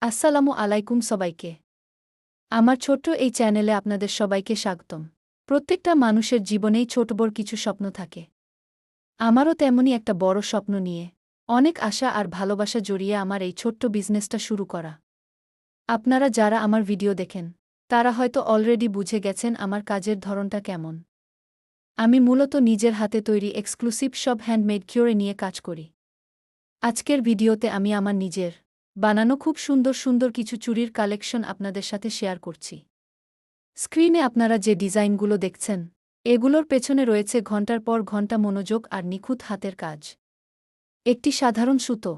আসসালামু আলাইকুম সবাইকে। আমার ছোট্ট এই চ্যানেলে আপনাদের সবাইকে স্বাগতম। প্রত্যেকটা মানুষের জীবনেই ছোট বড় কিছু স্বপ্ন থাকে। আমারও তেমনই একটা বড় স্বপ্ন নিয়ে অনেক আশা আর ভালোবাসা জড়িয়ে আমার এই ছোট্ট বিজনেসটা শুরু করা। আপনারা যারা আমার ভিডিও দেখেন তারা হয়তো অলরেডি বুঝে গেছেন আমার কাজের ধরনটা কেমন। আমি মূলত নিজের হাতে তৈরি এক্সক্লুসিভ সব হ্যান্ডমেড কিউরে নিয়ে কাজ করি। আজকের ভিডিওতে আমি আমার নিজের বানানো খুব সুন্দর সুন্দর কিছু চুড়ির কালেকশন আপনাদের সাথে শেয়ার করছি। স্ক্রিনে আপনারা যে ডিজাইনগুলো দেখছেন এগুলোর পেছনে রয়েছে ঘণ্টার পর ঘণ্টা মনোযোগ আর নিখুঁত হাতের কাজ। একটি সাধারণ সুতো,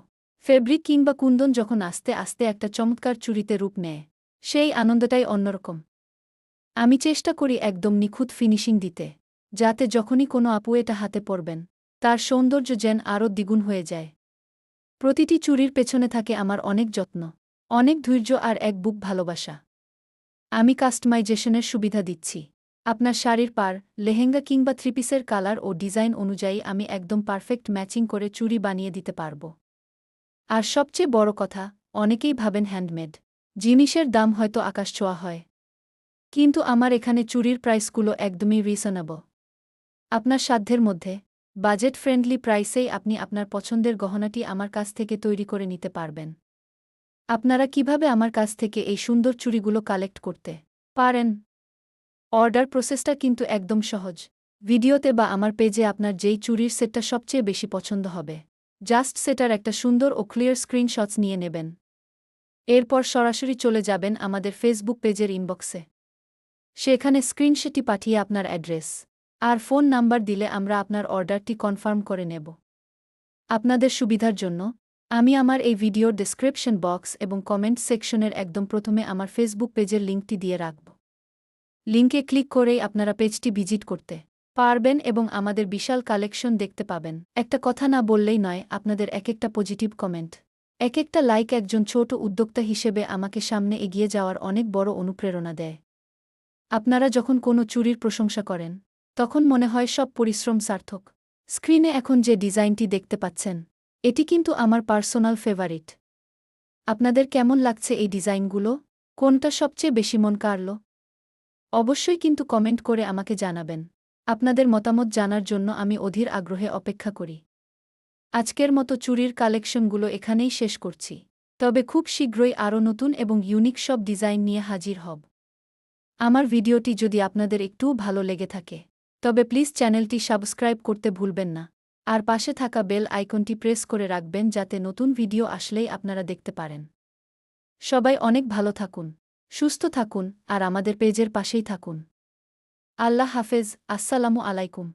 ফেব্রিক কিংবা কুন্দন যখন আস্তে আস্তে একটা চমৎকার চুড়িতে রূপ নেয়, সেই আনন্দটাই অন্যরকম। আমি চেষ্টা করি একদম নিখুঁত ফিনিশিং দিতে, যাতে যখনই কোনো আপু এটা হাতে পরবেন তার সৌন্দর্য যেন আরও দ্বিগুণ হয়ে যায়। প্রতিটি চুড়ির পেছনে থাকে আমার অনেক যত্ন, অনেক ধৈর্য আর এক বুক ভালোবাসা। আমি কাস্টমাইজেশনের সুবিধা দিচ্ছি। আপনার শাড়ির পার, লেহেঙ্গা কিংবা থ্রিপিসের কালার ও ডিজাইন অনুযায়ী আমি একদম পারফেক্ট ম্যাচিং করে চুড়ি বানিয়ে দিতে পারব। আর সবচেয়ে বড় কথা, অনেকেই ভাবেন হ্যান্ডমেড জিনিসের দাম হয়তো আকাশছোঁয়া হয়। কিন্তু আমার এখানে চুড়ির প্রাইসগুলো একদমই রিজনেবল। আপনার সাধ্যের মধ্যে, বাজেট ফ্রেন্ডলি প্রাইসেই আপনি আপনার পছন্দের গহনাটি আমার কাছ থেকে তৈরি করে নিতে পারবেন। আপনারা কিভাবে আমার কাছ থেকে এই সুন্দর চুড়িগুলো কালেক্ট করতে পারেন? অর্ডার প্রসেসটা কিন্তু একদম সহজ। ভিডিওতে বা আমার পেজে আপনার যেই চুড়ির সেটটা সবচেয়ে বেশি পছন্দ হবে, জাস্ট সেটার একটা সুন্দর ও ক্লিয়ার স্ক্রিনশটস নিয়ে নেবেন। এরপর সরাসরি চলে যাবেন আমাদের ফেসবুক পেজের ইনবক্সে। সেখানে স্ক্রিনশটটি পাঠিয়ে আপনার অ্যাড্রেস আর ফোন নাম্বার দিলে আমরা আপনার অর্ডারটি কনফার্ম করে নেব। আপনাদের সুবিধার জন্য আমি আমার এই ভিডিওর ডেসক্রিপশন বক্স এবং কমেন্ট সেকশনের একদম প্রথমে আমার ফেসবুক পেজের লিঙ্কটি দিয়ে রাখব। লিঙ্কে ক্লিক করেই আপনারা পেজটি ভিজিট করতে পারবেন এবং আমাদের বিশাল কালেকশন দেখতে পাবেন। একটা কথা না বললেই নয়, আপনাদের একটা পজিটিভ কমেন্ট, একটা লাইক একজন ছোট উদ্যোক্তা হিসেবে আমাকে সামনে এগিয়ে যাওয়ার অনেক বড় অনুপ্রেরণা দেয়। আপনারা যখন কোনো চুড়ির প্রশংসা করেন তখন মনে হয় সব পরিশ্রম সার্থক। স্ক্রিনে এখন যে ডিজাইনটি দেখতে পাচ্ছেন এটি কিন্তু আমার পার্সোনাল ফেভারিট। আপনাদের কেমন লাগছে এই ডিজাইনগুলো? কোনটা সবচেয়ে বেশি মন কাড়ল? অবশ্যই কিন্তু কমেন্ট করে আমাকে জানাবেন। আপনাদের মতামত জানার জন্য আমি অধীর আগ্রহে অপেক্ষা করি। আজকের মতো চুড়ির কালেকশনগুলো এখানেই শেষ করছি, তবে খুব শীঘ্রই আরও নতুন এবং ইউনিক সব ডিজাইন নিয়ে হাজির হব। আমার ভিডিওটি যদি আপনাদের একটুও ভালো লেগে থাকে তবে প্লিজ চ্যানেলটি সাবস্ক্রাইব করতে ভুলবেন না, আর পাশে থাকা বেল আইকনটি প্রেস করে রাখবেন যাতে নতুন ভিডিও আসলেই আপনারা দেখতে পারেন। সবাই অনেক ভালো থাকুন, সুস্থ থাকুন আর আমাদের পেজের পাশেই থাকুন। আল্লাহ হাফেজ। আসসালামু আলাইকুম।